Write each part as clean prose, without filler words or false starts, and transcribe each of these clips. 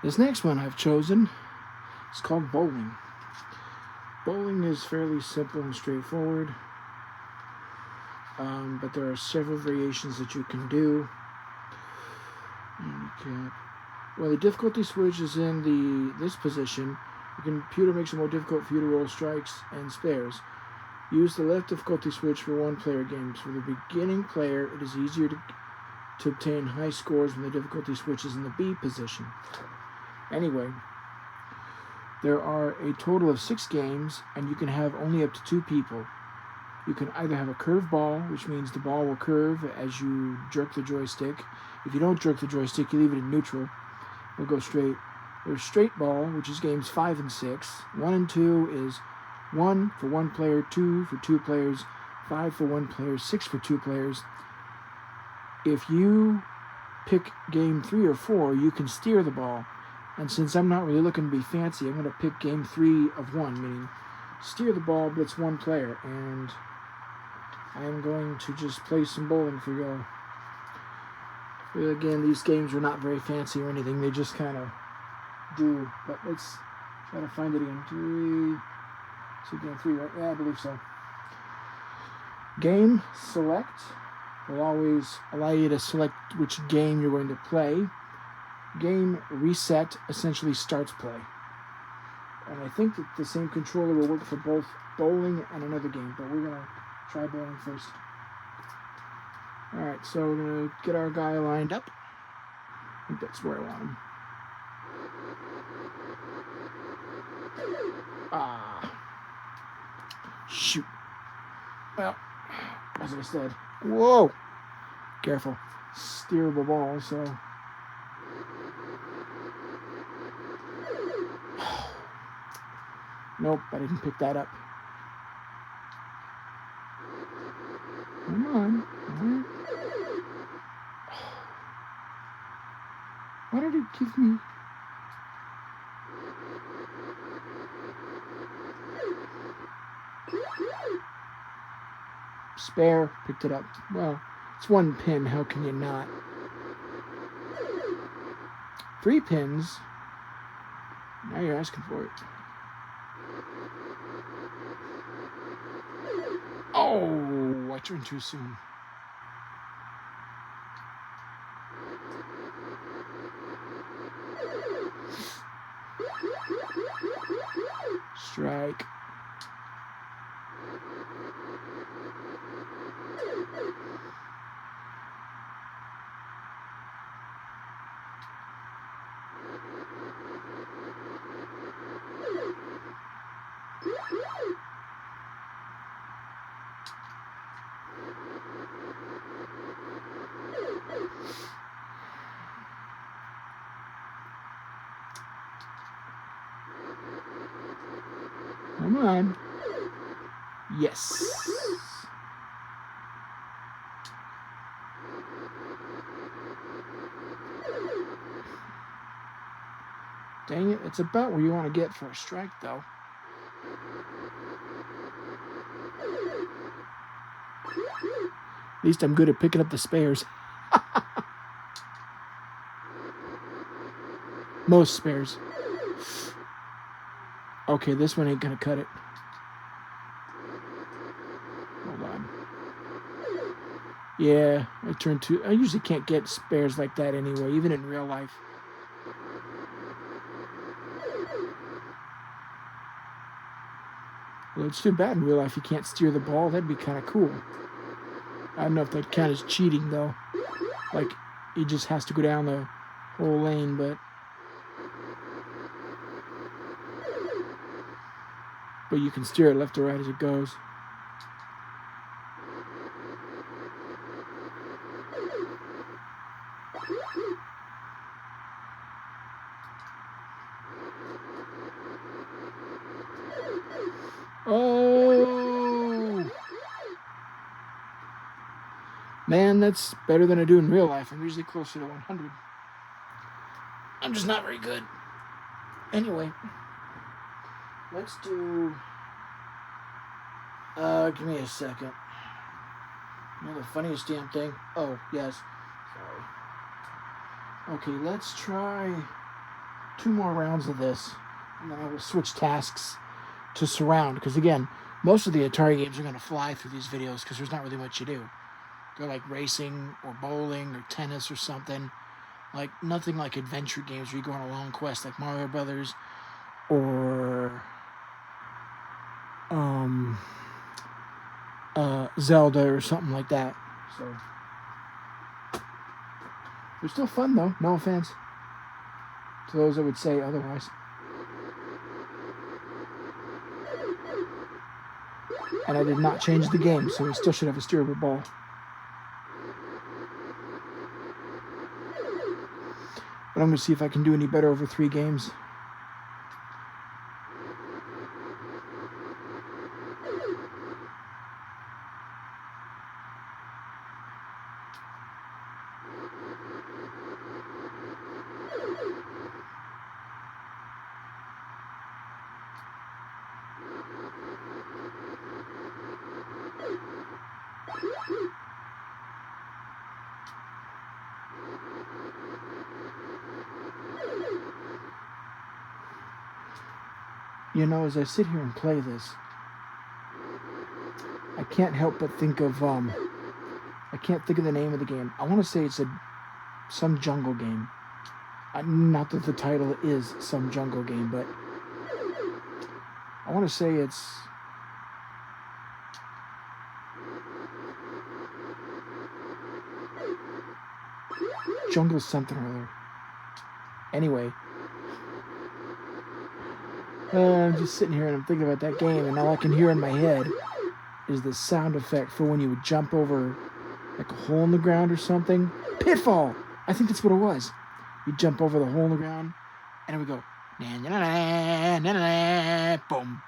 This next one I've chosen is called bowling. Bowling is fairly simple and straightforward, but there are several variations that you can do. Well, the difficulty switch is in this position. The computer makes it more difficult for you to roll strikes and spares. Use the left difficulty switch for one-player games. For the beginning player, it is easier to obtain high scores when the difficulty switch is in the B position. Anyway, there are a total of 6 games, and you can have only up to 2 people. You can either have a curved ball, which means the ball will curve as you jerk the joystick. If you don't jerk the joystick, you leave it in neutral. It'll go straight. There's straight ball, which is games 5 and 6. 1 and 2 is 1 for 1 player, 2 for 2 players, 5 for 1 player, 6 for 2 players. If you pick game 3 or 4, you can steer the ball. And since I'm not really looking to be fancy, I'm going to pick game 3 of 1, meaning steer the ball, but it's 1 player. And I'm going to just play some bowling for y'all. Again, these games are not very fancy or anything. They just kind of do. But let's try to find it again. 3. So game 3, right? Yeah, I believe so. Game select will always allow you to select which game you're going to play. Game reset essentially starts play. And I think that the same controller will work for both bowling and another game, but we're going to try bowling first. Alright, so we're going to get our guy lined up. I think that's where I want him. Shoot. Well, as I said, whoa! Careful. Steerable ball, so... Nope, I didn't pick that up. Come on. Why did it give me... Spare, picked it up. Well, it's 1 pin, how can you not? 3 pins. Now you're asking for it. Oh, I turned too soon. Strike. Come on. Yes. Dang it, it's about where you want to get for a strike, though. At least I'm good at picking up the spares. Most spares. Okay, this one ain't gonna cut it. Hold on. Yeah, I turned to... I usually can't get spares like that anyway, even in real life. Well, it's too bad in real life you can't steer the ball. That'd be kind of cool. I don't know if that count as cheating, though. Like, he just has to go down the whole lane, but... But you can steer it left or right as it goes. Oh! Man, that's better than I do in real life. I'm usually closer to 100. I'm just not very good. Anyway. Let's do... give me a second. You know the funniest damn thing? Oh, yes. Sorry. Okay, let's try 2 more rounds of this, and then I will switch tasks to surround. Because again, most of the Atari games are going to fly through these videos because there's not really much you do. They're like racing or bowling or tennis or something. Like nothing like adventure games where you go on a long quest like Mario Brothers or Zelda or something like that. So they're still fun though, no offense to those that would say otherwise. And I did not change the game, so we still should have a steerable ball. But I'm going to see if I can do any better over 3 games. You know, as I sit here and play this, I can't help but think of, I can't think of the name of the game. I want to say it's some jungle game. Not that the title is some jungle game, but I want to say it's Jungle something or other. Anyway, I'm just sitting here and I'm thinking about that game, and all I can hear in my head is the sound effect for when you would jump over like a hole in the ground or something. Pitfall! I think that's what it was. You jump over the hole in the ground, and it would go, na na na na na na, boom.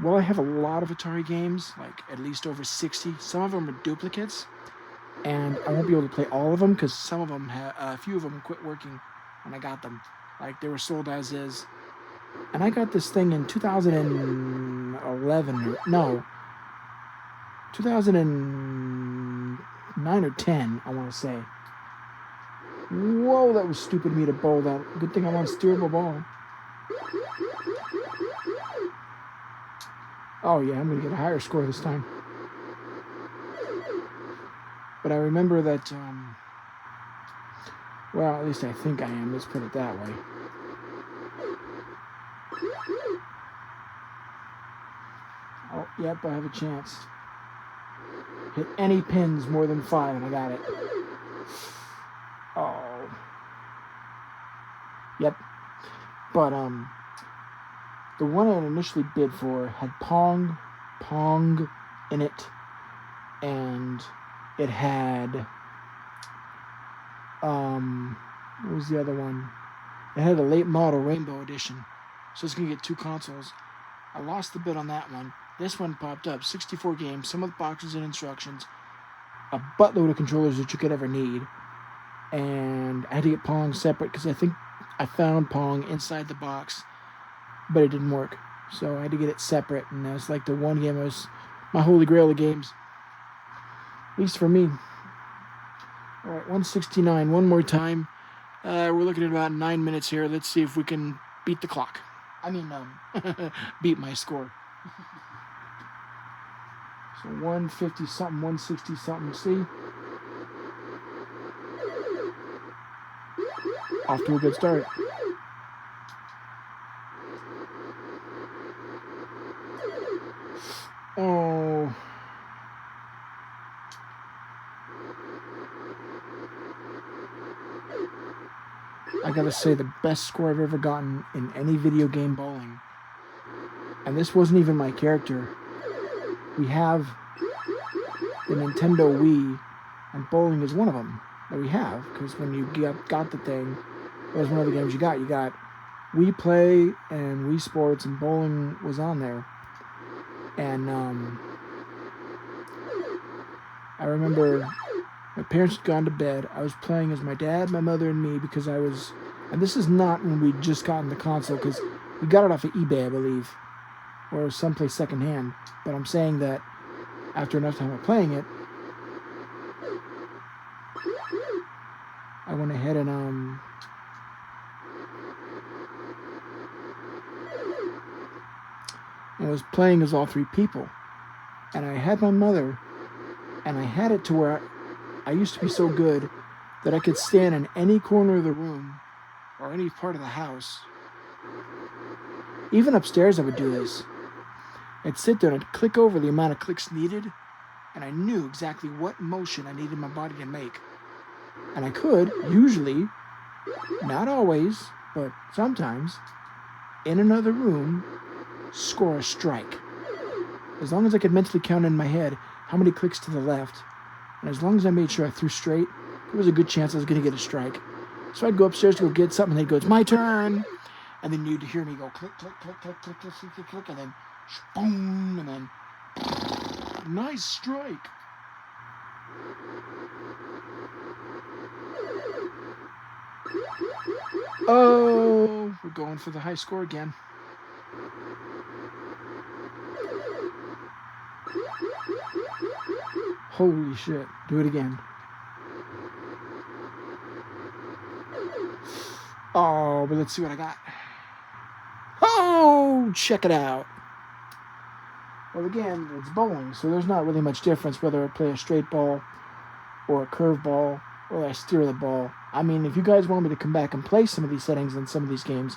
Well, I have a lot of Atari games, like at least over 60. Some of them are duplicates, and I won't be able to play all of them because some of them, a few of them quit working when I got them. Like they were sold as is. And I got this thing in 2011, no, 2009 or 10, I want to say. Whoa, that was stupid of me to bowl that. Good thing I'm on a steerable ball. Oh yeah, I'm going to get a higher score this time. But I remember that, well, at least I think I am. Let's put it that way. Oh, yep, I have a chance. Hit any pins more than 5, and I got it. Oh. Yep. But, the one I initially bid for had Pong in it, and it had, what was the other one? It had a late model Rainbow Edition, so it's going to get 2 consoles. I lost the bid on that one. This one popped up, 64 games, some of the boxes and instructions, a buttload of controllers that you could ever need, and I had to get Pong separate because I think I found Pong inside the box, but it didn't work. So I had to get it separate, and that's like the one game was my holy grail of games. At least for me. Alright, 169, one more time. We're looking at about 9 minutes here. Let's see if we can beat the clock. I mean, beat my score. So 150 something, 160 something, see? Off to a good start. Oh. I gotta say, the best score I've ever gotten in any video game bowling. And this wasn't even my character. We have the Nintendo Wii, and bowling is one of them that we have, because when you got the thing, that was one of the games you got. You got Wii Play and Wii Sports, and bowling was on there. And I remember my parents had gone to bed. I was playing as my dad, my mother, and me because I was... And this is not when we just gotten the console, because we got it off of eBay, I believe, or someplace secondhand. But I'm saying that after enough time of playing it, I went ahead and was playing as all three people. And I had my mother, and I had it to where I used to be so good that I could stand in any corner of the room or any part of the house. Even upstairs I would do this. I'd sit there and I'd click over the amount of clicks needed, and I knew exactly what motion I needed my body to make. And I could, usually, not always, but sometimes, in another room, score a strike. As long as I could mentally count in my head how many clicks to the left, and as long as I made sure I threw straight, there was a good chance I was going to get a strike. So I'd go upstairs to go get something, and they'd go, "It's my turn," and then you'd hear me go click, click, click, click, click, click, click, click, click, and then boom, and then nice strike. Oh, we're going for the high score again. Holy shit. Do it again. Oh, but let's see what I got. Oh, check it out. Well, again, it's bowling, so there's not really much difference whether I play a straight ball or a curve ball or I steer the ball. I mean, if you guys want me to come back and play some of these settings in some of these games,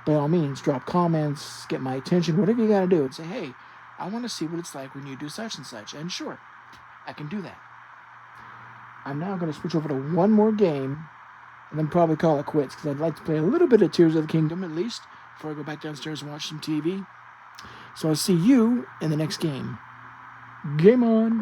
by all means, drop comments, get my attention, whatever you got to do, and say, hey, I want to see what it's like when you do such and such. And sure, I can do that. I'm now going to switch over to one more game and then probably call it quits because I'd like to play a little bit of Tears of the Kingdom at least before I go back downstairs and watch some TV. So I'll see you in the next game. Game on!